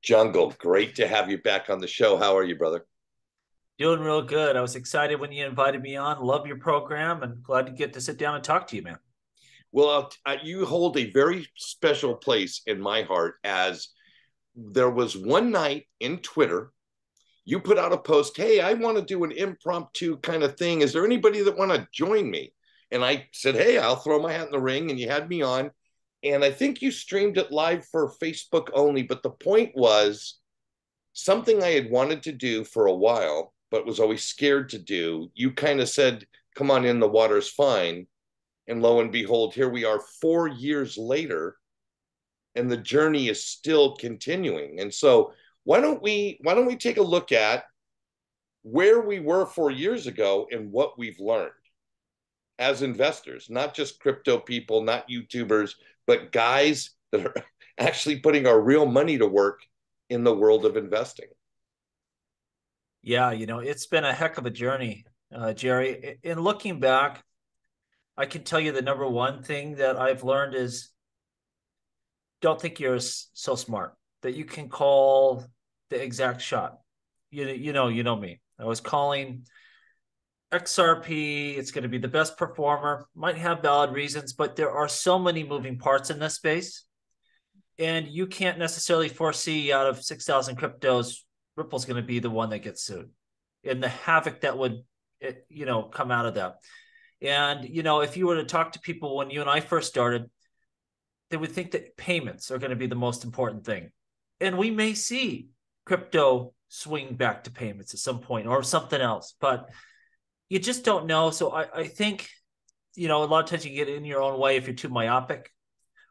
Jungle, great to have you back on the show. How are you, brother? Doing real good. I was excited when you invited me on. Love your program and glad to get to sit down and talk to you, man. Well, you hold a very special place in my heart as there was one night in Twitter, you put out a post, hey, I want to do an impromptu kind of thing. Is there anybody that want to join me? And I said, hey, I'll throw my hat in the ring. And you had me on. And I think you streamed it live for Facebook only. But the point was something I had wanted to do for a while, but was always scared to do. You kind of said, come on in, the water's fine. And lo and behold, here we are 4 years later, and the journey is still continuing. And so why don't we take a look at where we were 4 years ago and what we've learned as investors, not just crypto people, not YouTubers, but guys that are actually putting our real money to work in the world of investing. Yeah, it's been a heck of a journey, Jerry. In looking back, I can tell you the number one thing that I've learned is don't think you're so smart that you can call the exact shot. You know me. I was calling XRP. It's going to be the best performer. Might have valid reasons, but there are so many moving parts in this space and you can't necessarily foresee out of 6,000 cryptos, Ripple's going to be the one that gets sued and the havoc that would, come out of that. And, if you were to talk to people when you and I first started, they would think that payments are going to be the most important thing. And we may see crypto swing back to payments at some point or something else, but you just don't know. So I think, a lot of times you get in your own way if you're too myopic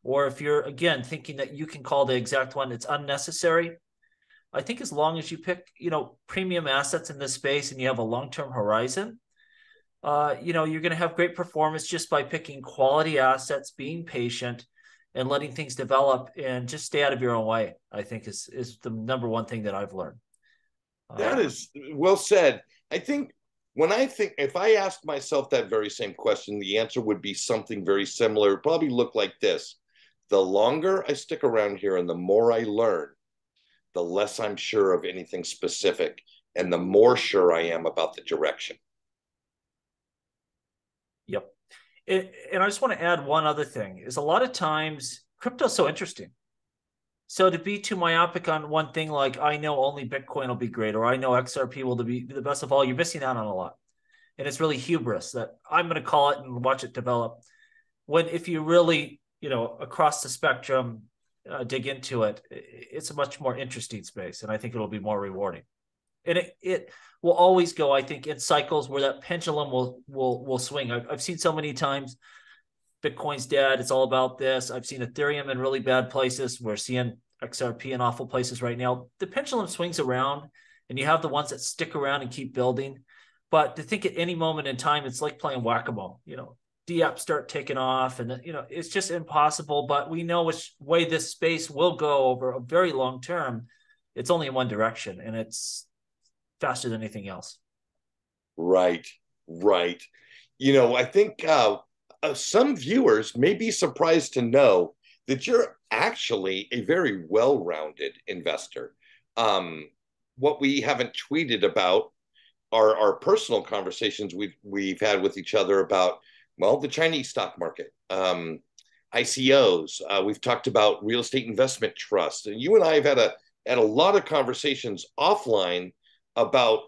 or if you're again thinking that you can call the exact one, it's unnecessary. I think as long as you pick, premium assets in this space and you have a long-term horizon, you're going to have great performance just by picking quality assets, being patient, and letting things develop, and just stay out of your own way. I think is the number one thing that I've learned. That Uh, is well said. I think when I think if I asked myself that very same question, the answer would be something very similar. It'd probably look like this. The longer I stick around here and the more I learn, the less I'm sure of anything specific and the more sure I am about the direction. yep. And I just want to add one other thing: is a lot of times crypto's so interesting. So to be too myopic on one thing, like I know only Bitcoin will be great, or I know XRP will be the best of all, you're missing out on a lot. And it's really hubris that I'm going to call it and watch it develop. When if you really, across the spectrum, dig into it, it's a much more interesting space, and I think it'll be more rewarding. And it will always go, I think, in cycles where that pendulum will swing. I've seen so many times Bitcoin's dead. It's all about this. I've seen Ethereum in really bad places. We're seeing XRP in awful places right now. The pendulum swings around, and you have the ones that stick around and keep building. But to think at any moment in time, it's like playing whack-a-mole. DApps start taking off, and it's just impossible. But we know which way this space will go over a very long term. It's only in one direction, and it's faster than anything else. Right, right. I think some viewers may be surprised to know that you're actually a very well-rounded investor. Um, what we haven't tweeted about are our personal conversations we've had with each other about, well, the Chinese stock market, ICOs. We've talked about real estate investment trust, and you and I have had a lot of conversations offline about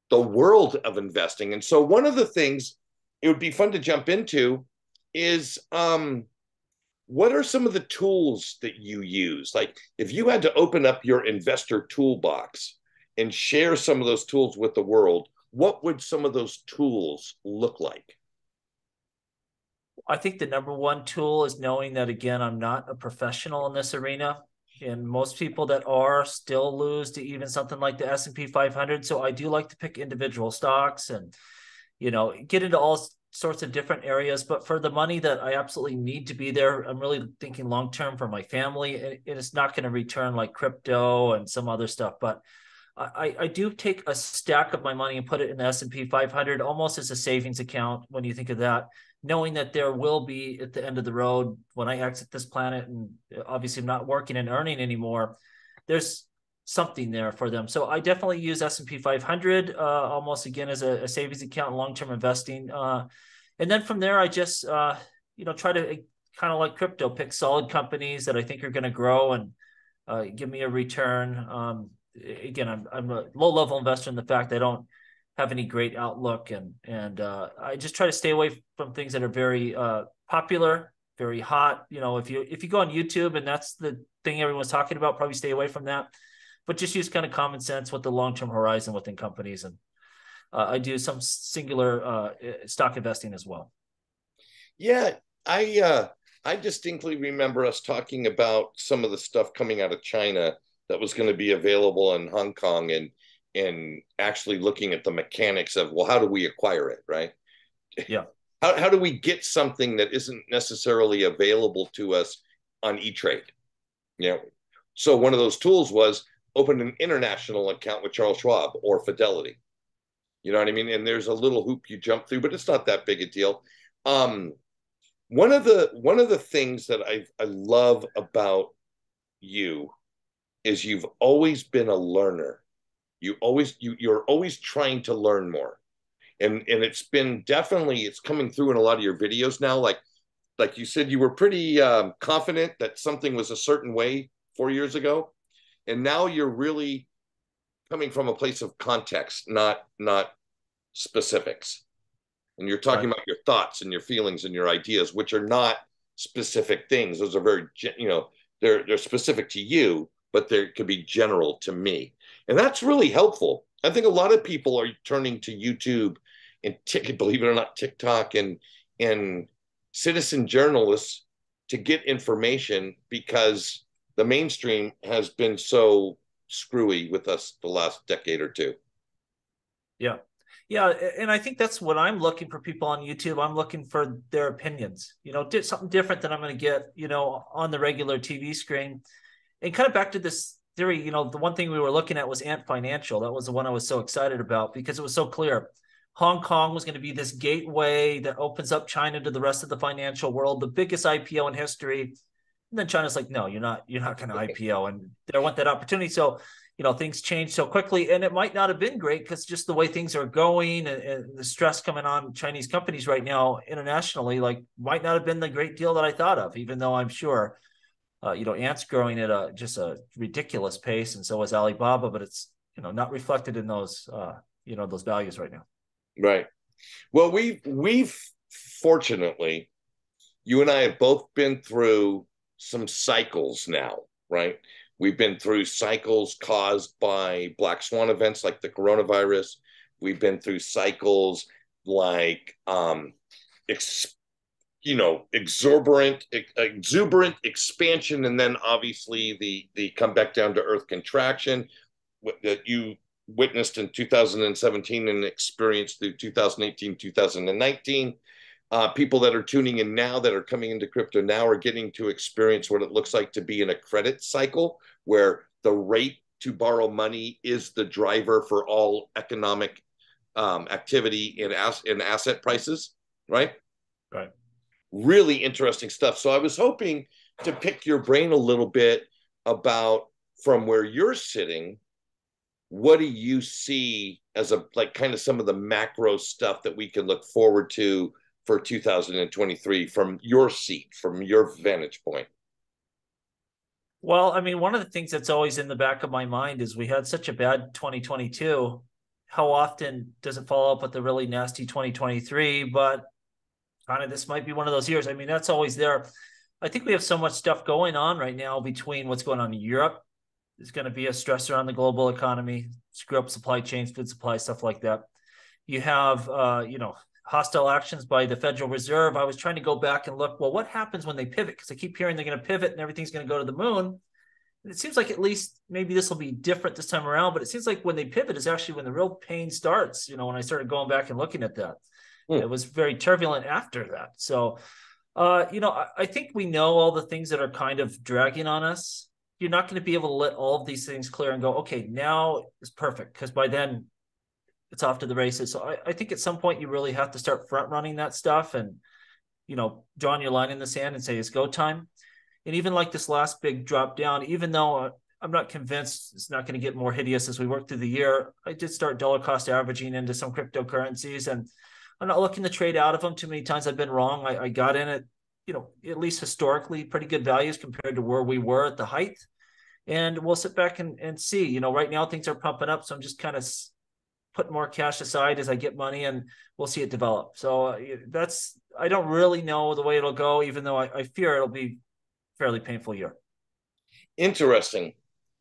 the world of investing. And so one of the things it would be fun to jump into is what are some of the tools that you use? Like if you had to open up your investor toolbox and share some of those tools with the world, what would some of those tools look like? I think the number one tool is knowing that, again, I'm not a professional in this arena. And most people that are still lose to even something like the S&P 500. So I do like to pick individual stocks and, get into all sorts of different areas. But for the money that I absolutely need to be there, I'm really thinking long-term for my family. And it's not going to return like crypto and some other stuff. But I do take a stack of my money and put it in the S&P 500 almost as a savings account when you think of that, knowing that there will be at the end of the road when I exit this planet and obviously I'm not working and earning anymore, there's something there for them. So I definitely use S&P 500 almost again as a savings account and long-term investing. And then from there, I just, try to kind of like crypto, pick solid companies that I think are going to grow and give me a return. Again, I'm a low-level investor in the fact I don't have any great outlook, and I just try to stay away from things that are very popular, very hot. If you go on YouTube and that's the thing everyone's talking about, probably stay away from that. But just use kind of common sense with the long-term horizon within companies, and I do some singular stock investing as well. Yeah, I distinctly remember us talking about some of the stuff coming out of China that was going to be available in Hong Kong, and actually looking at the mechanics of, well, how do we acquire it, right? Yeah. How do we get something that isn't necessarily available to us on E-Trade? So one of those tools was open an international account with Charles Schwab or Fidelity. You know what I mean? And there's a little hoop you jump through, but it's not that big a deal. One of the things that I love about you is you've always been a learner. You're always trying to learn more. And it's been definitely, it's coming through in a lot of your videos now. Like you said, you were pretty confident that something was a certain way 4 years ago. And now you're really coming from a place of context, not specifics. And you're talking about your thoughts and your feelings and your ideas, which are not specific things. Those are very, they're specific to you, but they could be general to me. And that's really helpful. I think a lot of people are turning to YouTube and believe it or not, TikTok and citizen journalists to get information, because the mainstream has been so screwy with us the last decade or two. Yeah. Yeah. And I think that's what I'm looking for people on YouTube. I'm looking for their opinions, something different than I'm going to get, on the regular TV screen. And kind of back to this theory, the one thing we were looking at was Ant Financial. That was the one I was so excited about because it was so clear. Hong Kong was going to be this gateway that opens up China to the rest of the financial world, the biggest IPO in history. And then China's like, no, you're not going to IPO. And they don't want that opportunity. So, things change so quickly, and it might not have been great because just the way things are going and the stress coming on Chinese companies right now internationally, might not have been the great deal that I thought of, even though I'm sure, Ant's growing at just a ridiculous pace. And so is Alibaba, but it's, not reflected in those, those values right now. Right. Well, we've fortunately, you and I have both been through some cycles now, right? We've been through cycles caused by black swan events like the coronavirus. We've been through cycles like, exuberant expansion, and then obviously the come back down to earth contraction that you witnessed in 2017 and experienced through 2018, 2019. People that are tuning in now, that are coming into crypto now, are getting to experience what it looks like to be in a credit cycle where the rate to borrow money is the driver for all economic activity in asset prices, right? Right. Really interesting stuff. So I was hoping to pick your brain a little bit about, from where you're sitting, what do you see as kind of some of the macro stuff that we can look forward to for 2023 from your seat, from your vantage point? Well, I mean, one of the things that's always in the back of my mind is we had such a bad 2022. How often does it follow up with a really nasty 2023? But kind of this might be one of those years. I mean, that's always there. I think we have so much stuff going on right now between what's going on in Europe. There's going to be a stressor on the global economy, screw up supply chains, food supply, stuff like that. You have, hostile actions by the Federal Reserve. I was trying to go back and look, well, what happens when they pivot? Because I keep hearing they're going to pivot and everything's going to go to the moon. And it seems like at least maybe this will be different this time around, but it seems like when they pivot is actually when the real pain starts. When I started going back and looking at that, it was very turbulent after that. So, I think we know all the things that are kind of dragging on us. You're not going to be able to let all of these things clear and go, okay, now it's perfect. Because by then it's off to the races. So I think at some point you really have to start front running that stuff and, drawing your line in the sand and say, it's go time. And even like this last big drop down, even though I'm not convinced it's not going to get more hideous as we work through the year. I did start dollar cost averaging into some cryptocurrencies, and I'm not looking to trade out of them. Too many times I've been wrong. I got in at, at least historically pretty good values compared to where we were at the height. And we'll sit back and see. Right now things are pumping up, so I'm just kind of put more cash aside as I get money, and we'll see it develop. So I don't really know the way it'll go, even though I fear it'll be a fairly painful year. Interesting.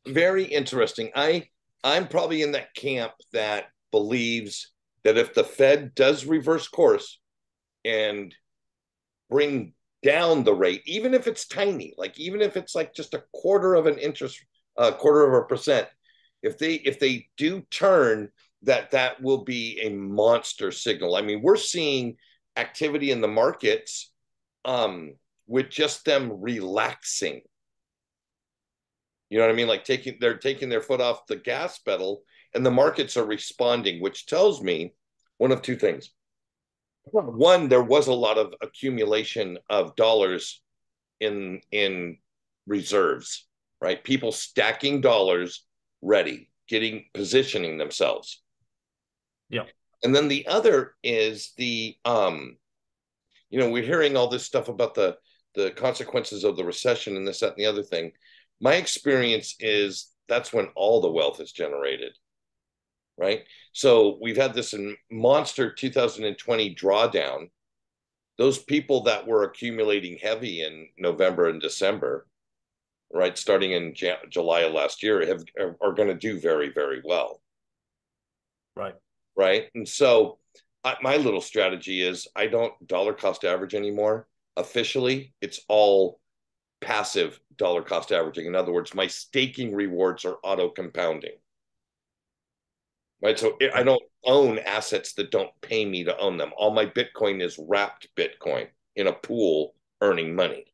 Very interesting. I'm probably in that camp that believes that if the Fed does reverse course and bring down the rate, even if it's tiny, like even if it's like just a quarter of a percent, if they do turn, that will be a monster signal. I mean, we're seeing activity in the markets with just them relaxing. You know what I mean? Like they're taking their foot off the gas pedal, and the markets are responding, which tells me one of two things. One, there was a lot of accumulation of dollars in reserves, right? People stacking dollars ready, positioning themselves. Yeah. And then the other is we're hearing all this stuff about the consequences of the recession and this, that, and the other thing. My experience is that's when all the wealth is generated, right? So we've had this monster 2020 drawdown. Those people that were accumulating heavy in November and December, right, starting in July of last year, are going to do very, very well. Right. Right. And so my little strategy is I don't dollar cost average anymore. Officially, it's all passive dollar cost averaging. In other words, my staking rewards are auto compounding. Right. So I don't own assets that don't pay me to own them. All my Bitcoin is wrapped Bitcoin in a pool earning money.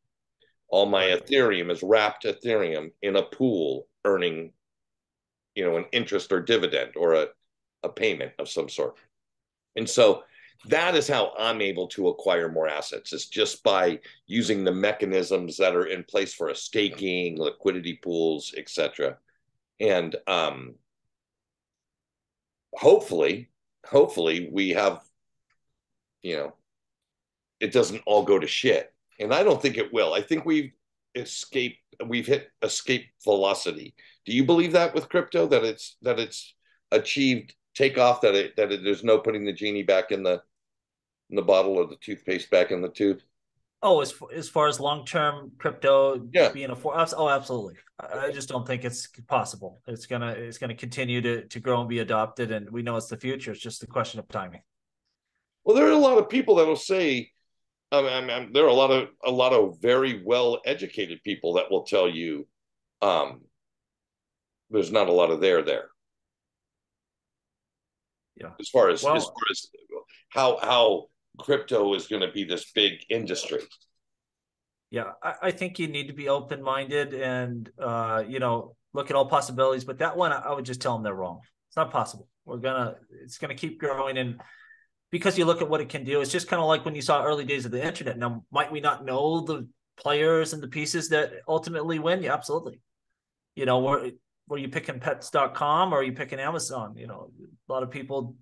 All my Ethereum is wrapped Ethereum in a pool earning, an interest or dividend or a payment of some sort. And so that is how I'm able to acquire more assets. It's just by using the mechanisms that are in place for a staking, liquidity pools, etc. And hopefully we have, it doesn't all go to shit. And I don't think it will. I think we've hit escape velocity. Do you believe that with crypto, that it's achieved takeoff, that there's no putting the genie back in the bottle or the toothpaste back in the tube? Oh, as far as long-term crypto being absolutely. I just don't think it's possible. It's gonna continue to grow and be adopted, and we know it's the future. It's just a question of timing. Well, there are a lot of people that will say, there are a lot of very well-educated people that will tell you, there's not a lot of there. Yeah. As far as how crypto is going to be this big industry. Yeah, I think you need to be open-minded and look at all possibilities. But that one, I would just tell them they're wrong. It's not possible. It's gonna keep growing, and because you look at what it can do, it's just kind of like when you saw early days of the internet. Now, might we not know the players and the pieces that ultimately win? Yeah, absolutely. Were you picking pets.com or are you picking Amazon? A lot of people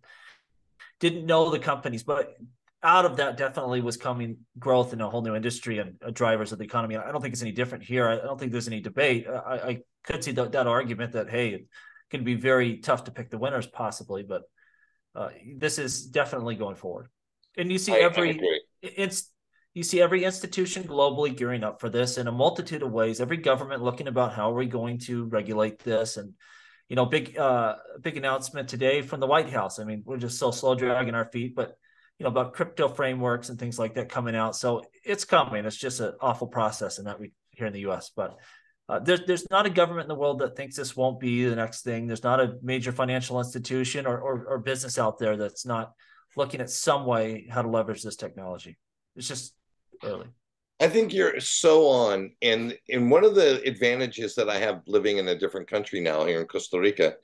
didn't know the companies, but out of that definitely was coming growth in a whole new industry and drivers of the economy. I don't think it's any different here. I don't think there's any debate. I could see that argument that, hey, it can be very tough to pick the winners possibly, but this is definitely going forward. And you see every institution globally gearing up for this in a multitude of ways. Every government looking about how are we going to regulate this, and big announcement today from the White House. I mean, we're just so slow dragging our feet, but about crypto frameworks and things like that coming out. So it's coming. It's just an awful process, and that we here in the U.S. But there's not a government in the world that thinks this won't be the next thing. There's not a major financial institution or business out there that's not looking at some way how to leverage this technology. It's just early. I think you're so on. And one of the advantages that I have living in a different country now here in Costa Rica,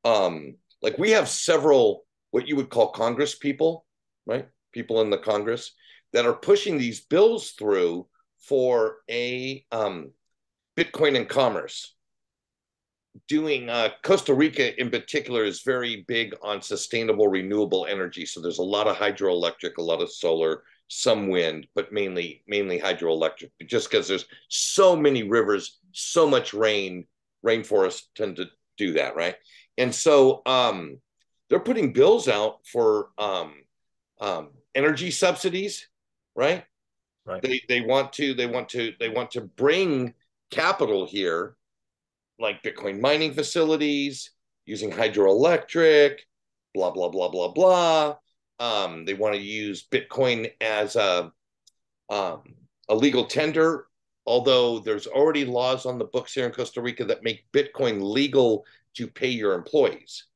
like we have several what you would call Congress people, right? People in the Congress that are pushing these bills through for a Bitcoin and commerce, doing Costa Rica in particular is very big on sustainable renewable energy. So there's a lot of hydroelectric, a lot of solar, some wind, but mainly hydroelectric. Just because there's so many rivers, so much rain, rainforests tend to do that, right? And so they're putting bills out for energy subsidies, right? Right. They want to bring capital here, like Bitcoin mining facilities, using hydroelectric, blah blah blah blah blah. They want to use Bitcoin as a legal tender, although there's already laws on the books here in Costa Rica that make Bitcoin legal to pay your employees.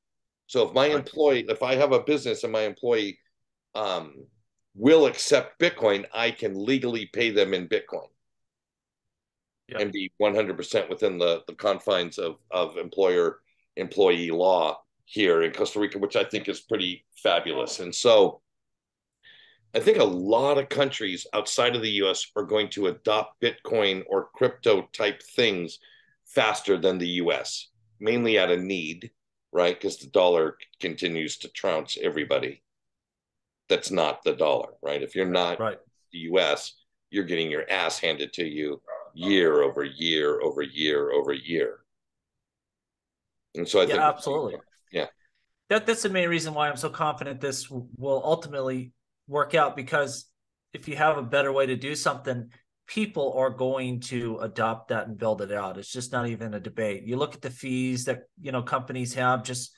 So if I have a business and my employee will accept Bitcoin, I can legally pay them in Bitcoin. Yep. And be 100% within the confines of employer-employee law here in Costa Rica, which I think is pretty fabulous. And so I think a lot of countries outside of the US are going to adopt Bitcoin or crypto type things faster than the US, mainly out of need, right? Because the dollar continues to trounce everybody that's not the dollar, right? If you're not right. The US, you're getting your ass handed to you year over year over year over year. And so I think absolutely. Yeah. That's the main reason why I'm so confident this will ultimately work out, because if you have a better way to do something, people are going to adopt that and build it out. It's just not even a debate. You look at the fees that, companies have. Just,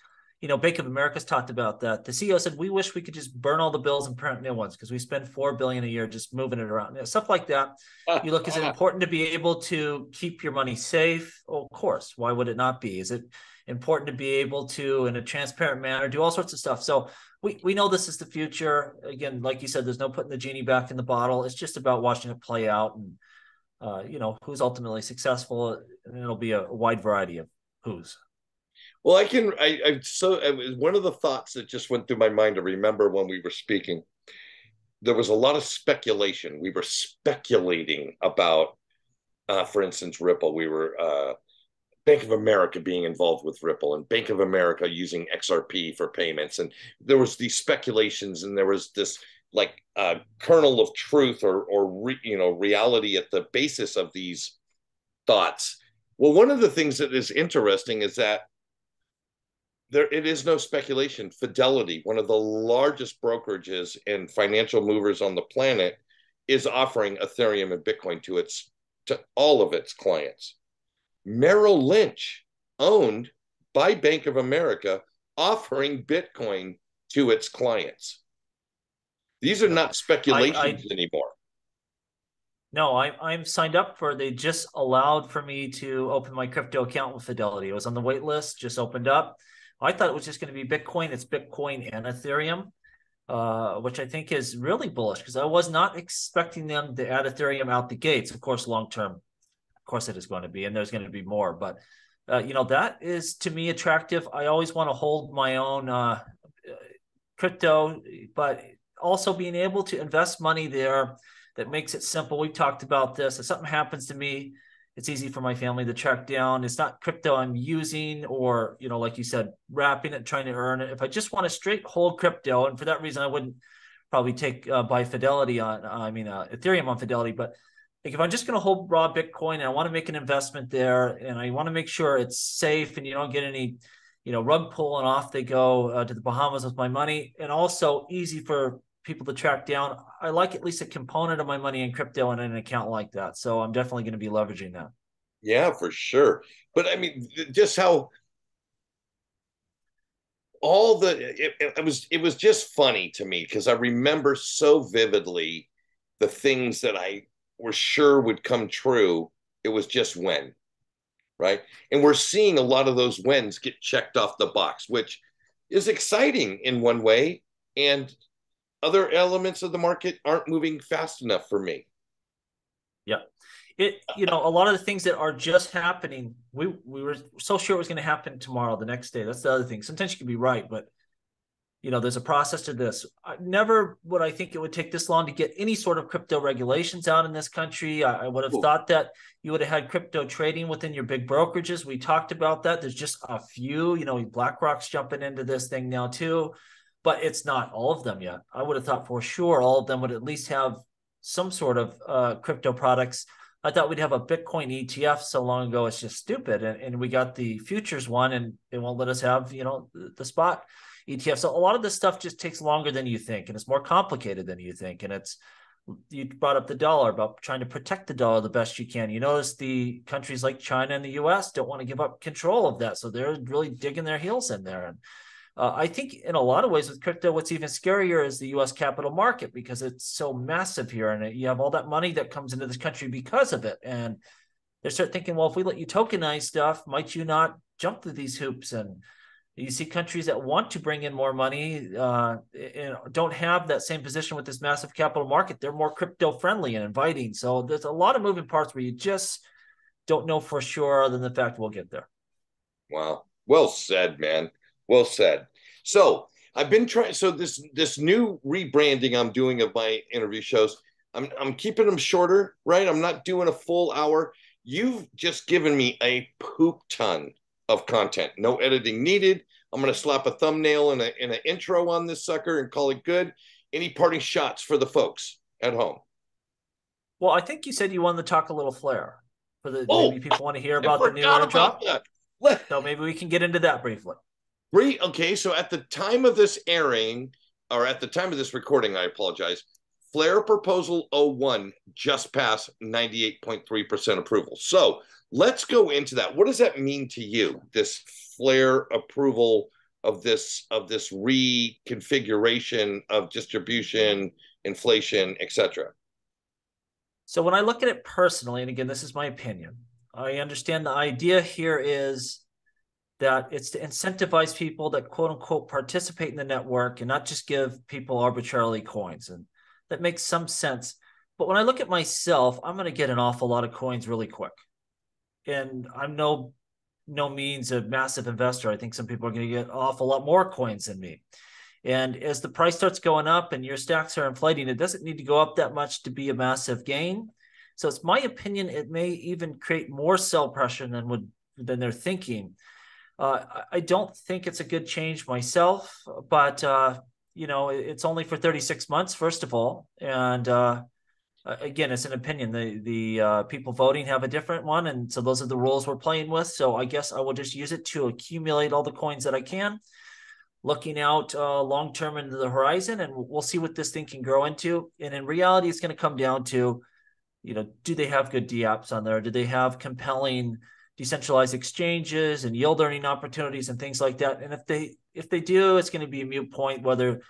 Bank of America's talked about that. The CEO said, we wish we could just burn all the bills and print new ones because we spend $4 billion a year just moving it around. Stuff like that. You look, is it important to be able to keep your money safe? Oh, of course. Why would it not be? Is it important to be able to, in a transparent manner, do all sorts of stuff? So we know this is the future. Again, like you said, there's no putting the genie back in the bottle. It's just about watching it play out, and who's ultimately successful. And it'll be a wide variety of who's. Well, one of the thoughts that just went through my mind, to remember when we were speaking, there was a lot of speculation. We were speculating about, for instance, Ripple. We were Bank of America being involved with Ripple, and Bank of America using XRP for payments. And there was these speculations, and there was this like kernel of truth or reality at the basis of these thoughts. Well, one of the things that is interesting is that it is no speculation. Fidelity, one of the largest brokerages and financial movers on the planet, is offering Ethereum and Bitcoin to all of its clients. Merrill Lynch, owned by Bank of America, offering Bitcoin to its clients. These are not speculations anymore. No, I'm signed up for. They just allowed for me to open my crypto account with Fidelity. It was on the wait list, just opened up. I thought it was just going to be Bitcoin. It's Bitcoin and Ethereum, which I think is really bullish, because I was not expecting them to add Ethereum out the gates. Of course, long term, of course it is going to be, and there's going to be more. But, that is, to me, attractive. I always want to hold my own crypto, but also being able to invest money there that makes it simple. We've talked about this. If something happens to me, it's easy for my family to track down. It's not crypto I'm using or, like you said, wrapping it, trying to earn it. If I just want to straight hold crypto, and for that reason, I wouldn't probably take Ethereum on Fidelity. But like, if I'm just going to hold raw Bitcoin and I want to make an investment there, and I want to make sure it's safe and you don't get any, rug pull and off they go to the Bahamas with my money, and also easy for people to track down, I like at least a component of my money in crypto in an account like that. So I'm definitely going to be leveraging that. Yeah, for sure. But I mean, just how it was just funny to me, because I remember so vividly the things that I was sure would come true. It was just when, right? And we're seeing a lot of those wins get checked off the box, which is exciting in one way. And other elements of the market aren't moving fast enough for me. Yeah. A lot of the things that are just happening, we were so sure it was going to happen tomorrow, the next day. That's the other thing. Sometimes you can be right, but there's a process to this. Never would I think it would take this long to get any sort of crypto regulations out in this country. I would have thought that you would have had crypto trading within your big brokerages. We talked about that. There's just a few, BlackRock's jumping into this thing now too, but it's not all of them yet. I would have thought for sure all of them would at least have some sort of crypto products. I thought we'd have a Bitcoin ETF so long ago. It's just stupid. And we got the futures one, and they won't let us have, the spot ETF. So a lot of this stuff just takes longer than you think, and it's more complicated than you think. And you brought up the dollar, about trying to protect the dollar the best you can. You notice the countries like China and the US don't want to give up control of that. So they're really digging their heels in there. And I think in a lot of ways with crypto, what's even scarier is the US capital market, because it's so massive here, and you have all that money that comes into this country because of it. And they start thinking, well, if we let you tokenize stuff, might you not jump through these hoops? And you see countries that want to bring in more money and don't have that same position with this massive capital market. They're more crypto friendly and inviting. So there's a lot of moving parts where you just don't know for sure, other than the fact we'll get there. Wow. Well said, man. Well said. So I've been trying. So this new rebranding I'm doing of my interview shows, I'm keeping them shorter, right? I'm not doing a full hour. You've just given me a poop ton of content. No editing needed. I'm going to slap a thumbnail and an intro on this sucker and call it good. Any parting shots for the folks at home? Well, I think you said you wanted to talk a little Flare. Maybe people want to hear about the new airdrop. So maybe we can get into that briefly. Okay, so at the time of this airing, or at the time of this recording, I apologize, Flare Proposal 01 just passed 98.3% approval. So let's go into that. What does that mean to you, this Flare approval of this reconfiguration of distribution, inflation, etc.? So when I look at it personally, and again, this is my opinion, I understand the idea here is that it's to incentivize people that quote unquote participate in the network and not just give people arbitrarily coins. And that makes some sense. But when I look at myself, I'm going to get an awful lot of coins really quick. And I'm no means a massive investor. I think some people are going to get an awful lot more coins than me. And as the price starts going up and your stacks are inflating, it doesn't need to go up that much to be a massive gain. So it's my opinion, it may even create more sell pressure than they're thinking. I don't think it's a good change myself, but it's only for 36 months, first of all. And again, it's an opinion. The people voting have a different one. And so those are the rules we're playing with. So I guess I will just use it to accumulate all the coins that I can, looking out long-term into the horizon, and we'll see what this thing can grow into. And in reality, it's going to come down to, do they have good DApps on there? Do they have compelling decentralized exchanges and yield earning opportunities and things like that? And if they do, it's going to be a moot point whether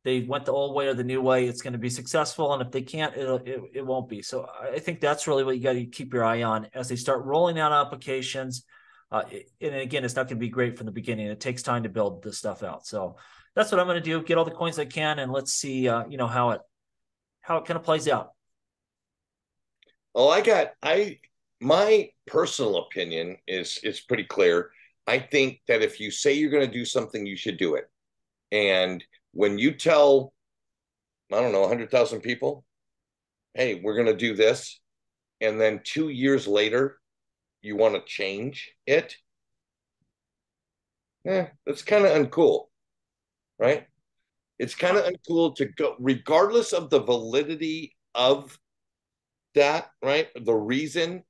they went the old way or the new way. It's going to be successful, and if they can't, it won't be. So I think that's really what you got to keep your eye on as they start rolling out applications. And again, it's not going to be great from the beginning. It takes time to build this stuff out. So that's what I'm going to do. Get all the coins I can, and let's see how it kind of plays out. Well, my personal opinion is pretty clear. I think that if you say you're going to do something, you should do it. And when you tell, 100,000 people, hey, we're going to do this, and then 2 years later, you want to change it, that's kind of uncool, right? It's kind of uncool to go, regardless of the validity of that, right? The reason,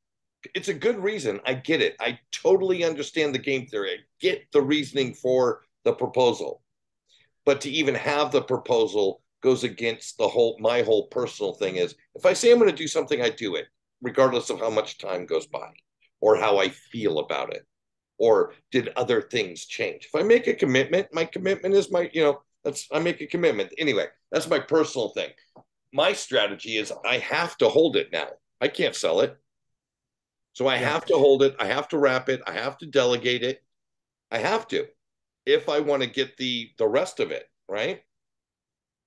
it's a good reason. I get it. I totally understand the game theory. I get the reasoning for the proposal. But to even have the proposal goes against my whole personal thing is, if I say I'm going to do something, I do it, regardless of how much time goes by or how I feel about it, or did other things change. If I make a commitment, my commitment is I make a commitment. Anyway, that's my personal thing. My strategy is I have to hold it now. I can't sell it. So I have to hold it. I have to wrap it. I have to delegate it. I have to, if I want to get the rest of it, right?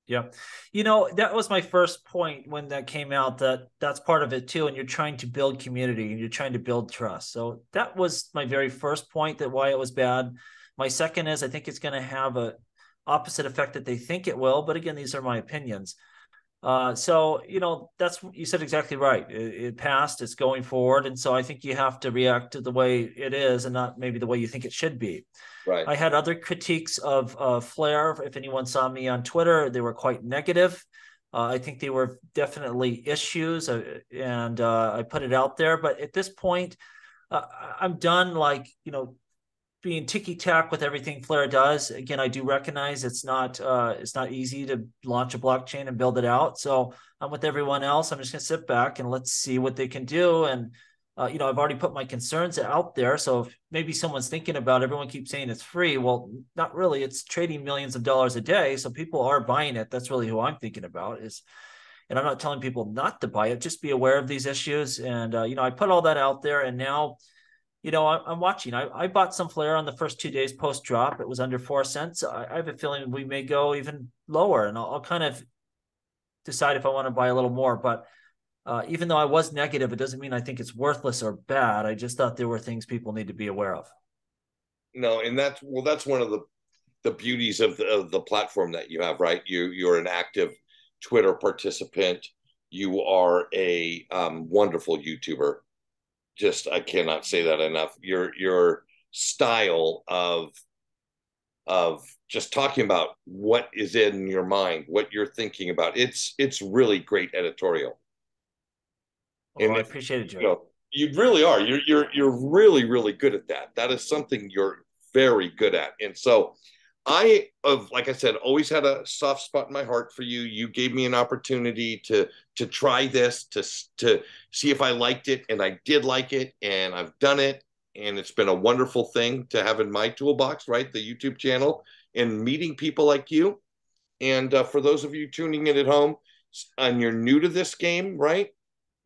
Yeah. That was my first point when that came out, that's part of it too. And you're trying to build community and you're trying to build trust. So that was my very first point, that why it was bad. My second is I think it's going to have a opposite effect that they think it will. But again, these are my opinions. So, that's, you said exactly right. It passed, it's going forward. And so I think you have to react to the way it is and not maybe the way you think it should be. Right. I had other critiques of Flare. If anyone saw me on Twitter, they were quite negative. I think they were definitely issues, and I put it out there. But at this point, I'm done, being ticky-tack with everything Flare does. Again, I do recognize it's not easy to launch a blockchain and build it out. So I'm with everyone else. I'm just going to sit back and let's see what they can do. And I've already put my concerns out there. So if maybe someone's thinking about, everyone keeps saying it's free. Well, not really. It's trading millions of dollars a day. So people are buying it. That's really who I'm thinking about is, and I'm not telling people not to buy it, just be aware of these issues. And, I put all that out there, and now, I'm watching. I bought some Flare on the first 2 days post drop. It was under 4 cents. I have a feeling we may go even lower, and I'll kind of decide if I want to buy a little more. But even though I was negative, it doesn't mean I think it's worthless or bad. I just thought there were things people need to be aware of. No, and that's one of the beauties of the platform that you have, right? You're an active Twitter participant. You are a wonderful YouTuber. Just, I cannot say that enough. Your style of just talking about what is in your mind, what you're thinking about, it's really great editorial. Well, I appreciate it, Joe. You really are. You're really, really good at that. That is something you're very good at. And so like I said, always had a soft spot in my heart for you. You gave me an opportunity to try this, to see if I liked it, and I did like it, and I've done it, and it's been a wonderful thing to have in my toolbox, right? The YouTube channel, and meeting people like you. And for those of you tuning in at home, and you're new to this game, right?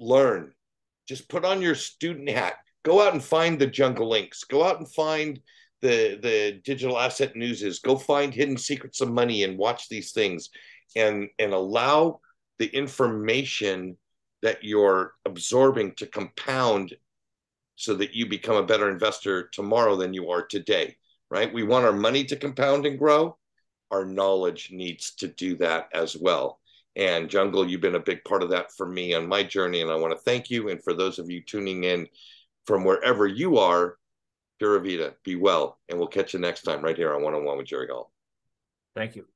Learn. Just put on your student hat. Go out and find the Jungle Links. Go out and find the digital asset newses. Go find hidden secrets of money and watch these things, and allow the information that you're absorbing to compound so that you become a better investor tomorrow than you are today, right? We want our money to compound and grow. Our knowledge needs to do that as well. And Jungle, you've been a big part of that for me on my journey, and I want to thank you. And for those of you tuning in from wherever you are, Pura Vida, be well, and we'll catch you next time right here on One-on-One with Jerry Galt. Thank you.